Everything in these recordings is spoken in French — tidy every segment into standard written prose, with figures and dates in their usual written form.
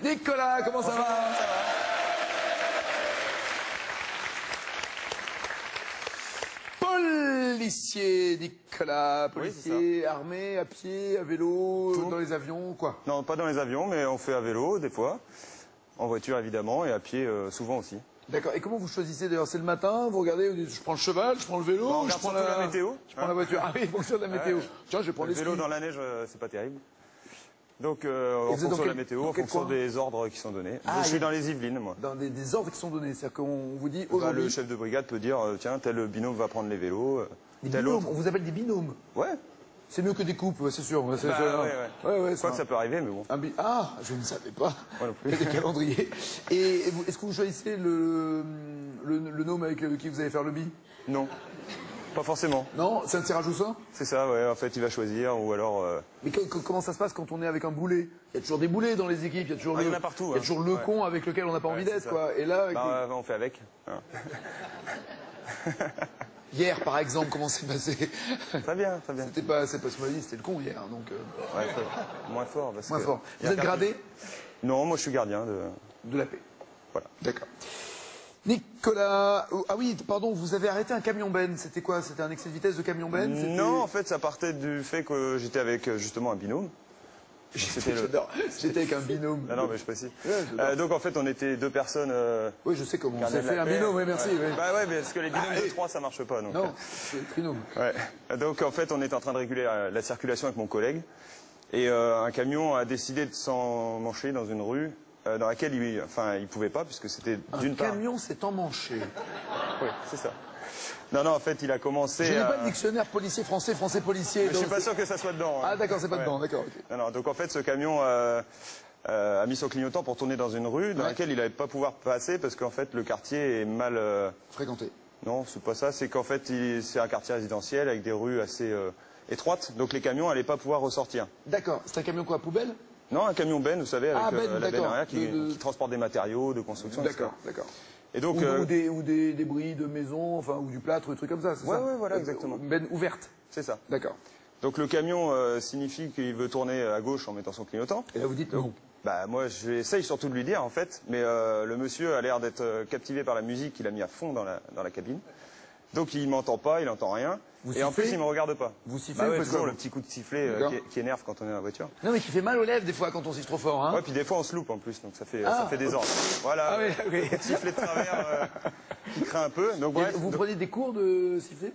Nicolas, comment ça va? Policier, Nicolas, policier, armé, à pied, à vélo, dans les avions, quoi? Non, pas dans les avions, mais on fait à vélo des fois, en voiture évidemment, et à pied souvent aussi. D'accord, et comment vous choisissez d'ailleurs? C'est le matin, vous regardez, vous dites, je prends le cheval, je prends le vélo, on je regarde prends surtout la météo. Je prends la voiture. Ah oui, il fonction de la météo. Tiens, je vais prendre le les vélo skis. dans la neige, c'est pas terrible. Donc en fonction de la météo, en fonction des ordres qui sont donnés. Ah, je suis dans les Yvelines, moi. Dans des ordres qui sont donnés, c'est-à-dire qu'on vous dit Bah, aujourd'hui... le chef de brigade peut dire, tiens, tel binôme va prendre les vélos, Des tel binômes, autre. on vous appelle des binômes. Ouais. C'est mieux que des couples, ouais, c'est sûr. Ouais, Ouais, ouais, je crois que ça peut arriver, mais bon. Ah, je ne savais pas. Moi non plus. Il y a des calendriers. Et est-ce que vous choisissez le gnome avec qui vous allez faire le bi? Non, pas forcément. Non, c'est un tirage au sort? C'est ça, ouais, en fait, il va choisir, ou alors... Mais comment ça se passe quand on est avec un boulet? Il y a toujours des boulets dans les équipes, il y a toujours, il y en a partout, il y a toujours le con avec lequel on n'a pas envie d'être, quoi. Et là... Bah, on fait avec. Hein. Hier, par exemple, comment c'est passé? Très bien, très bien. C'est pas ce que m'a dit, c'était le con hier, donc... Ouais, moins fort. Parce moins que fort. Vous êtes gradé? Non, moi je suis gardien de la paix. Voilà. D'accord. Nicolas, ah oui, pardon, vous avez arrêté un camion Ben, c'était quoi? C'était un excès de vitesse de camion Ben? Non, en fait, ça partait du fait que j'étais avec justement un binôme. J'étais avec un binôme. Non, mais je précise. Ouais, donc en fait, on était deux personnes. Oui, je sais comment on s'est fait un binôme, oui, merci. Ouais. Oui. Bah ouais, parce que les binômes de 3, ça marche pas. Donc, non, c'est trinôme. Ouais. Donc en fait, on était en train de réguler la circulation avec mon collègue. Et un camion a décidé de s'emmancher dans une rue dans laquelle il pouvait pas, puisque c'était d'une part... Un camion s'est emmanché. Oui, c'est ça. Non, en fait, il a commencé. Je n'ai pas le dictionnaire policier français, français policier. Mais je suis pas sûr que ça soit dedans. Ah d'accord, c'est pas dedans, d'accord. Okay. Non, donc en fait, ce camion a mis son clignotant pour tourner dans une rue dans laquelle il n'allait pas pouvoir passer parce qu'en fait, le quartier est mal fréquenté. Non, c'est pas ça. C'est qu'en fait, c'est un quartier résidentiel avec des rues assez étroites, donc les camions n'allaient pas pouvoir ressortir. D'accord. C'est un camion quoi, poubelle? Non, un camion benne, vous savez, avec la benne arrière qui transporte des matériaux de construction. D'accord, d'accord. Et donc, ou des débris de maison, enfin, ou du plâtre, des trucs comme ça, c'est ça? Ouais, voilà, exactement. Une benne ouverte. C'est ça. D'accord. Donc le camion signifie qu'il veut tourner à gauche en mettant son clignotant. Et là vous dites non. Bah moi j'essaye surtout de lui dire en fait, mais le monsieur a l'air d'être captivé par la musique qu'il a mis à fond dans la cabine. Donc il m'entend pas, il n'entend rien. Et en plus il me regarde pas. Vous sifflez? Bah toujours le petit coup de sifflet qui énerve quand on est dans la voiture. Non mais qui fait mal aux lèvres des fois quand on siffle trop fort. Hein. Ouais, puis des fois on se loupe en plus, donc ça fait des ordres. Voilà. Ah oui, oui. Sifflet de travers qui craint un peu. Donc bref. Vous prenez des cours de sifflet?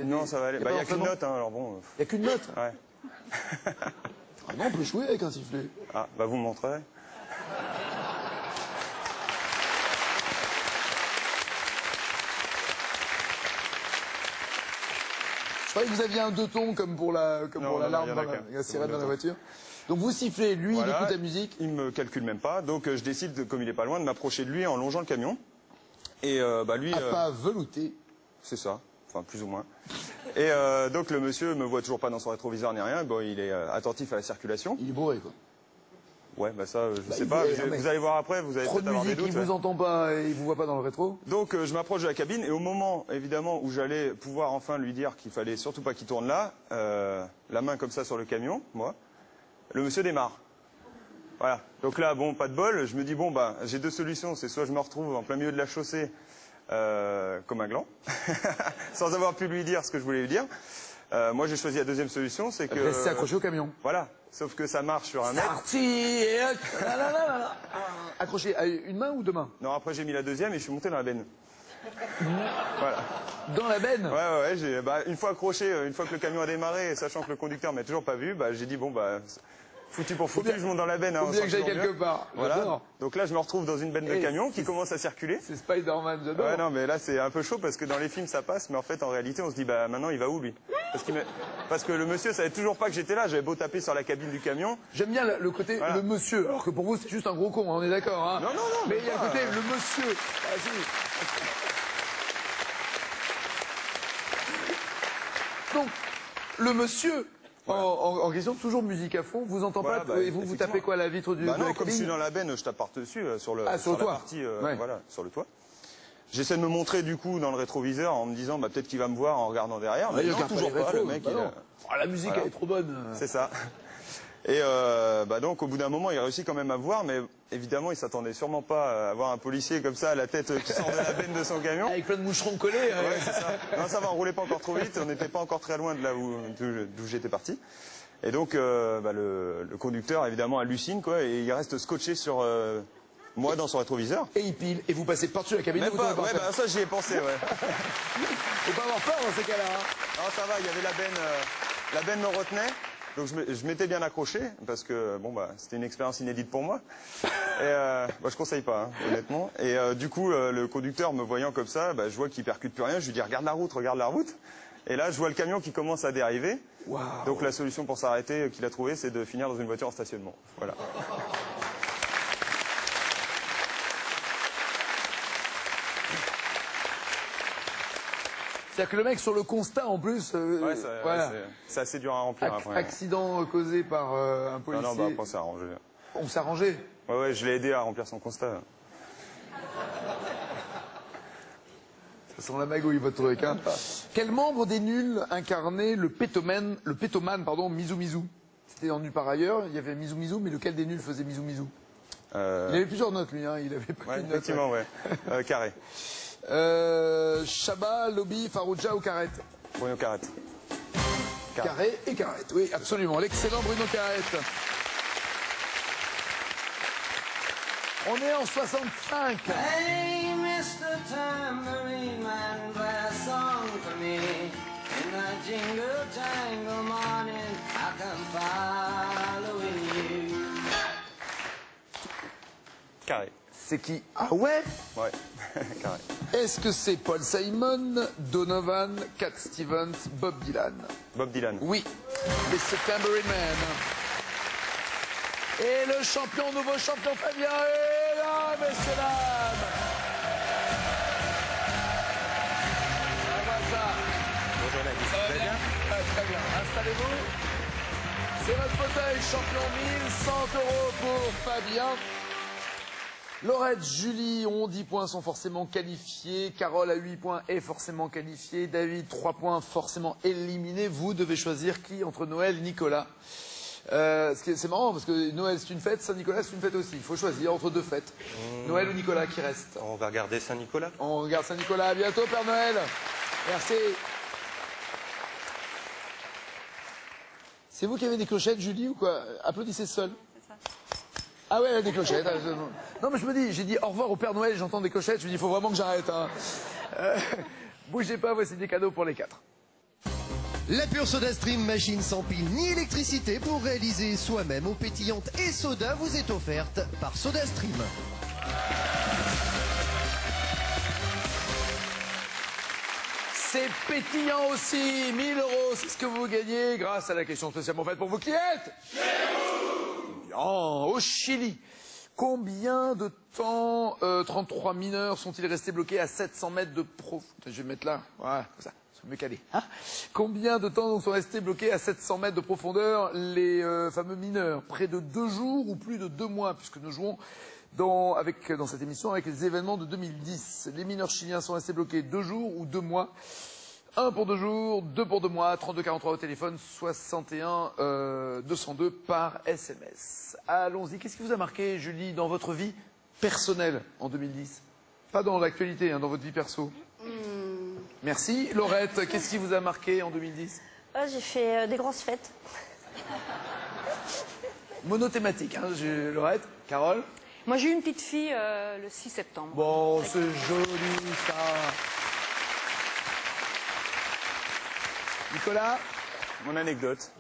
Non, ça va aller. Il y a qu'une note, hein, alors bon. Il y a qu'une note? Ouais. Ah non, on peut jouer avec un sifflet. Ah, bah vous me montrerez. Je croyais que vous aviez un deux tons comme pour l'alarme dans la sirène dans la voiture. Donc vous sifflez, lui il écoute la musique. Il me calcule même pas, donc je décide, comme il est pas loin, de m'approcher de lui en longeant le camion. Et lui... À pas velouté. C'est ça, enfin plus ou moins. Et donc le monsieur me voit toujours pas dans son rétroviseur ni rien, bon il est attentif à la circulation. Il est bourré quoi. Ouais, bah ça, je sais pas, vous allez voir après, vous allez peut-être avoir des doutes. Il vous entend pas et il vous voit pas dans le rétro. Donc je m'approche de la cabine et au moment, évidemment, où j'allais pouvoir enfin lui dire qu'il fallait surtout pas qu'il tourne là, la main comme ça sur le camion, moi, le monsieur démarre. Voilà. Donc là, bon, pas de bol, je me dis, bon, bah, j'ai deux solutions, c'est soit je me retrouve en plein milieu de la chaussée, comme un gland, sans avoir pu lui dire ce que je voulais lui dire. Moi, j'ai choisi la deuxième solution, c'est que... Rester accroché au camion. Voilà. Sauf que ça marche sur un mètre. Accroché à une main ou deux mains? Non, après j'ai mis la deuxième et je suis monté dans la benne. Voilà. Dans la benne? Ouais, une fois accroché, une fois que le camion a démarré, sachant que le conducteur m'a toujours pas vu, j'ai dit bon bah foutu pour foutu, je monte dans la benne. Faut bien que j'aille quelque part. Voilà. Donc là je me retrouve dans une benne de camion qui commence à circuler. C'est Spider-Man, j'adore. Ouais non mais là c'est un peu chaud parce que dans les films ça passe, mais en fait en réalité on se dit bah maintenant il va où lui? Parce que le monsieur savait toujours pas que j'étais là, j'avais beau taper sur la cabine du camion. J'aime bien le côté le monsieur, alors que pour vous c'est juste un gros con, on est d'accord hein. Non. Mais il y a le côté le monsieur. Donc le monsieur en question, toujours musique à fond, vous entend pas et vous tapez quoi, la vitre du non, comme je suis dans la benne, je tape par-dessus sur la partie voilà, sur le toit. J'essaie de me montrer du coup dans le rétroviseur en me disant bah peut-être qu'il va me voir en regardant derrière, mais non, toujours pas, le mec la musique elle est trop bonne. C'est ça. Et donc au bout d'un moment, il réussit quand même à voir, mais évidemment, il s'attendait sûrement pas à voir un policier comme ça à la tête qui sort de la benne de son camion. Avec plein de moucherons collés. Ouais, c'est ça. Non, ça va, on roulait pas encore trop vite, on n'était pas encore très loin de là d'où j'étais parti. Et donc le conducteur évidemment hallucine quoi, et il reste scotché sur moi dans son rétroviseur. Et il pile, et vous passez par-dessus la cabine. Même pas, ouais, ça j'y ai pensé, ouais. Faut pas avoir peur dans ces cas-là. Hein. Non, ça va, il y avait la benne me retenait, donc je m'étais bien accroché, parce que bon c'était une expérience inédite pour moi. Et je conseille pas, hein, honnêtement. Et du coup, le conducteur me voyant comme ça, je vois qu'il percute plus rien, je lui dis regarde la route. Et là, je vois le camion qui commence à dériver. Wow. Donc la solution pour s'arrêter qu'il a trouvée, c'est de finir dans une voiture en stationnement. Voilà. C'est-à-dire que le mec sur le constat en plus. Voilà. C'est assez dur à remplir. Après. Accident causé par un policier. Non, après on s'est arrangé. On s'est arrangé. Ouais, je l'ai aidé à remplir son constat. Ça sent la magouille votre truc. Hein. Quel membre des nuls incarnait le pétomane Misou Misou? C'était dans Nulle part ailleurs, il y avait Misou Misou, mais lequel des nuls faisait Misou Misou? Il avait plusieurs notes lui, hein. Il avait pris une note. Effectivement, ouais. Carré. Chabat, Lobby, Farouja ou Carrette? Bruno Carrette. Carré et Carrette, oui, absolument. L'excellent Bruno Carrette. On est en 65. Hey, Mr. Tambourine Man, play a song for me. In the jingle jangle morning, I come following you. Carré. C'est qui? Ah ouais? Ouais, carré. Est-ce que c'est Paul Simon, Donovan, Cat Stevens, Bob Dylan? Bob Dylan. Oui, Mr. Tambourine Man. Et le champion, nouveau champion Fabien est là, messieurs, dames. Bonjour Nagui. Vous allez bien? Très bien. Installez-vous. C'est votre fauteuil, champion 1100 € pour Fabien. Laurette, Julie ont 10 points, sont forcément qualifiés. Carole à 8 points est forcément qualifiée. David, 3 points, forcément éliminé. Vous devez choisir qui entre Noël et Nicolas. C'est marrant parce que Noël c'est une fête, Saint-Nicolas c'est une fête aussi. Il faut choisir entre deux fêtes. Noël ou Nicolas qui reste? On va regarder Saint-Nicolas. On regarde Saint-Nicolas. À bientôt, Père Noël. Merci. C'est vous qui avez des clochettes, Julie, ou quoi? Applaudissez seul. Ah ouais, elle a des clochettes. Non, mais je me dis, j'ai dit au revoir au Père Noël, j'entends des clochettes, je me dis, il faut vraiment que j'arrête. Hein. Bougez pas, voici des cadeaux pour les 4. La pure SodaStream, machine sans pile ni électricité pour réaliser soi-même eau pétillante et soda vous est offerte par SodaStream. C'est pétillant aussi, 1000 €, c'est ce que vous gagnez grâce à la question spécialement faite pour vous qui êtes chez vous. Bien, au Chili. Combien de temps 33 mineurs sont-ils restés bloqués à 700 mètres de profondeur? Je vais me mettre là, voilà, comme ça. Mieux calé. Hein, combien de temps sont restés bloqués à 700 mètres de profondeur les fameux mineurs? Près de 2 jours ou plus de 2 mois, puisque nous jouons dans cette émission avec les événements de 2010. Les mineurs chiliens sont restés bloqués 2 jours ou 2 mois. 1 pour 2 jours, 2 pour 2 mois, 3243 au téléphone, 61 202 par SMS. Allons-y. Qu'est-ce qui vous a marqué, Julie, dans votre vie personnelle en 2010? Pas dans l'actualité, hein, dans votre vie perso. Merci. Laurette, qu'est-ce qui vous a marqué en 2010? J'ai fait des grosses fêtes. Monothématique, hein, Laurette. Carole? Moi, j'ai eu une petite fille le 6 septembre. Bon, c'est joli, ça. Nicolas? Mon anecdote.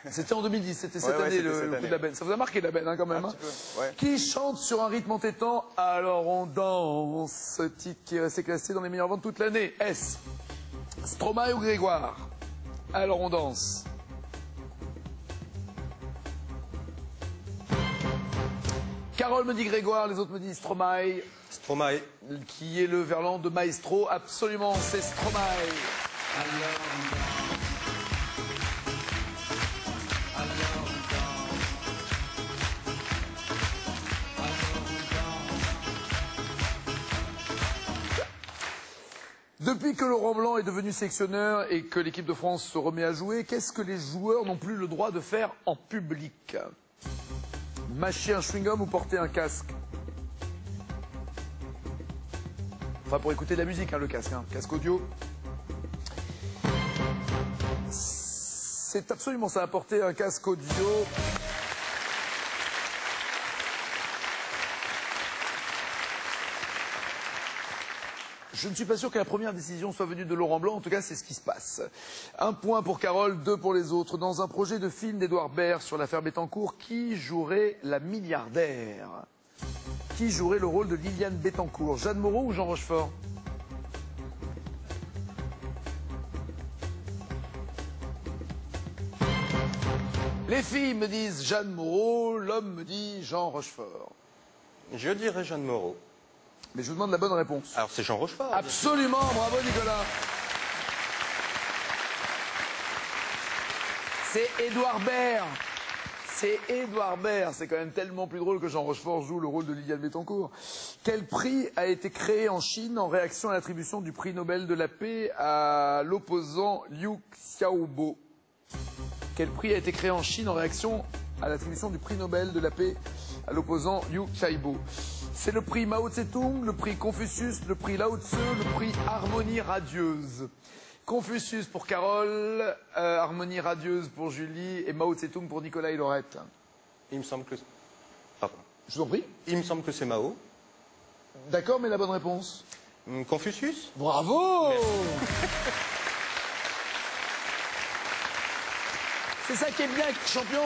C'était en 2010, c'était cette année, le coup de la benne. Ça vous a marqué la benne, hein, quand même. Hein. Ouais. Qui chante sur un rythme entêtant? Alors on danse. Ce titre qui est resté classé dans les meilleures ventes toute l'année. S. Stromae ou Grégoire? Alors on danse. Carole me dit Grégoire, les autres me disent Stromae. Stromae. Qui est le verlan de Maestro? Absolument, c'est Stromae. Depuis que Laurent Blanc est devenu sélectionneur et que l'équipe de France se remet à jouer, qu'est-ce que les joueurs n'ont plus le droit de faire en public? Mâcher un chewing-gum ou porter un casque? Enfin, pour écouter de la musique, hein, le casque, hein. Casque audio. C'est absolument ça, porter un casque audio. Je ne suis pas sûr que la première décision soit venue de Laurent Blanc, en tout cas c'est ce qui se passe. 1 point pour Carole, 2 pour les autres. Dans un projet de film d'Édouard Baird sur l'affaire Bettencourt, qui jouerait la milliardaire? Qui jouerait le rôle de Liliane Bettencourt? Jeanne Moreau ou Jean Rochefort? Les filles me disent Jeanne Moreau, l'homme me dit Jean Rochefort. Je dirais Jeanne Moreau. Mais je vous demande la bonne réponse. Alors c'est Jean Rochefort. Absolument, bravo Nicolas. C'est Édouard Baird. C'est Édouard Baird. C'est quand même tellement plus drôle que Jean Rochefort joue le rôle de Liliane Bettencourt. Quel prix a été créé en Chine en réaction à l'attribution du prix Nobel de la paix à l'opposant Liu Xiaobo? Quel prix a été créé en Chine en réaction à l'attribution du prix Nobel de la paix à l'opposant Liu Xiaobo? C'est le prix Mao Tse-tung, le prix Confucius, le prix Lao Tse, le prix Harmonie radieuse. Confucius pour Carole, Harmonie radieuse pour Julie et Mao Tse-tung pour Nicolas et Laurette. Il me semble que... Pardon. Je vous en prie. Il me semble que c'est Mao. D'accord, mais la bonne réponse? Confucius. Bravo. C'est ça qui est bien, champion.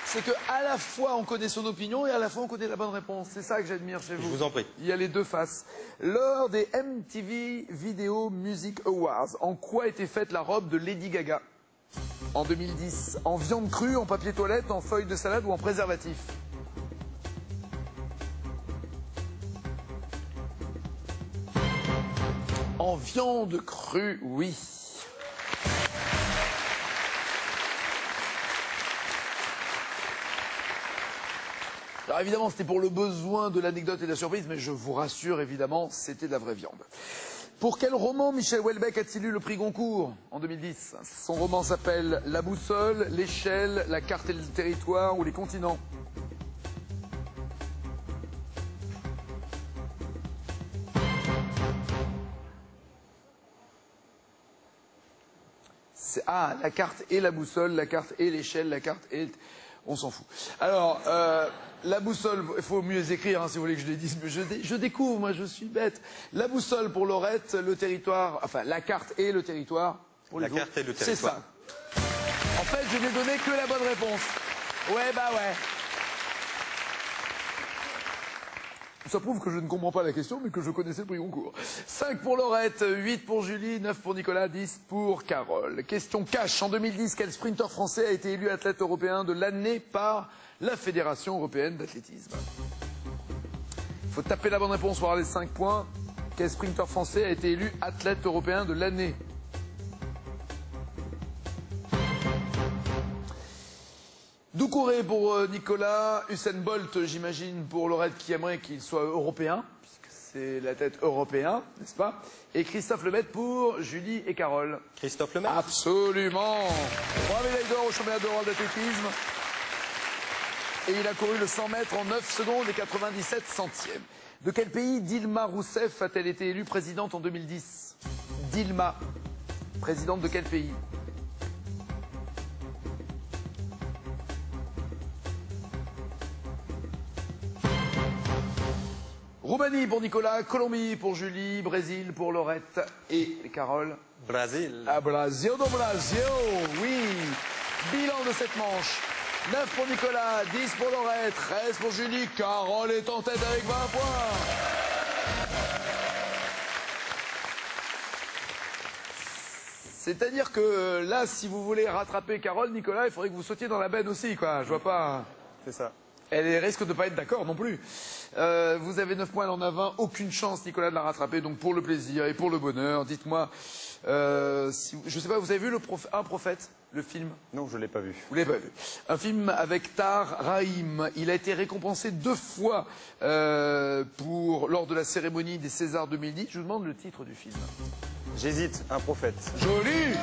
C'est qu'à la fois on connaît son opinion et à la fois on connaît la bonne réponse. C'est ça que j'admire chez vous. Je vous en prie. Il y a les deux faces. Lors des MTV Video Music Awards, en quoi était faite la robe de Lady Gaga en 2010? En viande crue, en papier toilette, en feuilles de salade ou en préservatif? En viande crue, oui. Alors évidemment, c'était pour le besoin de l'anecdote et de la surprise, mais je vous rassure, évidemment, c'était de la vraie viande. Pour quel roman Michel Houellebecq a-t-il eu le prix Goncourt en 2010? Son roman s'appelle La boussole, l'échelle, la carte et le territoire ou les continents? Ah, la carte et la boussole, la carte et l'échelle, la carte et... On s'en fout. Alors, la boussole, il faut mieux écrire, hein, si vous voulez que je les dise, mais je découvre, moi je suis bête. La boussole pour Laurette, le territoire, enfin la carte et le territoire pour les autres. La carte et le territoire. C'est ça. En fait, je n'ai donné que la bonne réponse. Ouais, bah ouais. Ça prouve que je ne comprends pas la question, mais que je connaissais le prix Goncourt. 5 pour Laurette, 8 pour Julie, 9 pour Nicolas, 10 pour Carole. Question cash. En 2010, quel sprinter français a été élu athlète européen de l'année par la Fédération européenne d'athlétisme? Il faut taper la bonne réponse pour avoir les 5 points. Quel sprinter français a été élu athlète européen de l'année? Doucouré pour Nicolas, Usain Bolt, j'imagine, pour Laurette qui aimerait qu'il soit européen, puisque c'est la tête européen, n'est-ce pas? Et Christophe Lemaitre pour Julie et Carole. Christophe Lemaitre. Absolument. 3 médailles d'or au championnat d'Europe d'athlétisme. Et il a couru le 100 mètres en 9 secondes et 97 centièmes. De quel pays Dilma Rousseff a-t-elle été élue présidente en 2010? Dilma, présidente de quel pays? Roumanie pour Nicolas, Colombie pour Julie, Brésil pour Laurette et Carole. Brésil. Ah, Brasil do Brasil, oui. Bilan de cette manche. 9 pour Nicolas, 10 pour Laurette, 13 pour Julie. Carole est en tête avec 20 points. C'est-à-dire que là, si vous voulez rattraper Carole, Nicolas, il faudrait que vous sautiez dans la benne aussi, quoi. Je vois pas... C'est ça. Elle risque de ne pas être d'accord non plus. Vous avez 9 points, elle en a 20. Aucune chance, Nicolas, de la rattraper. Donc pour le plaisir et pour le bonheur, dites-moi, je ne sais pas, vous avez vu un prophète? le film? Non, je ne l'ai pas vu. Vous l'avez pas vu. Un film avec Tahar Rahim. Il a été récompensé 2 fois lors de la cérémonie des Césars 2010. Je vous demande le titre du film. J'hésite, un prophète. Joli!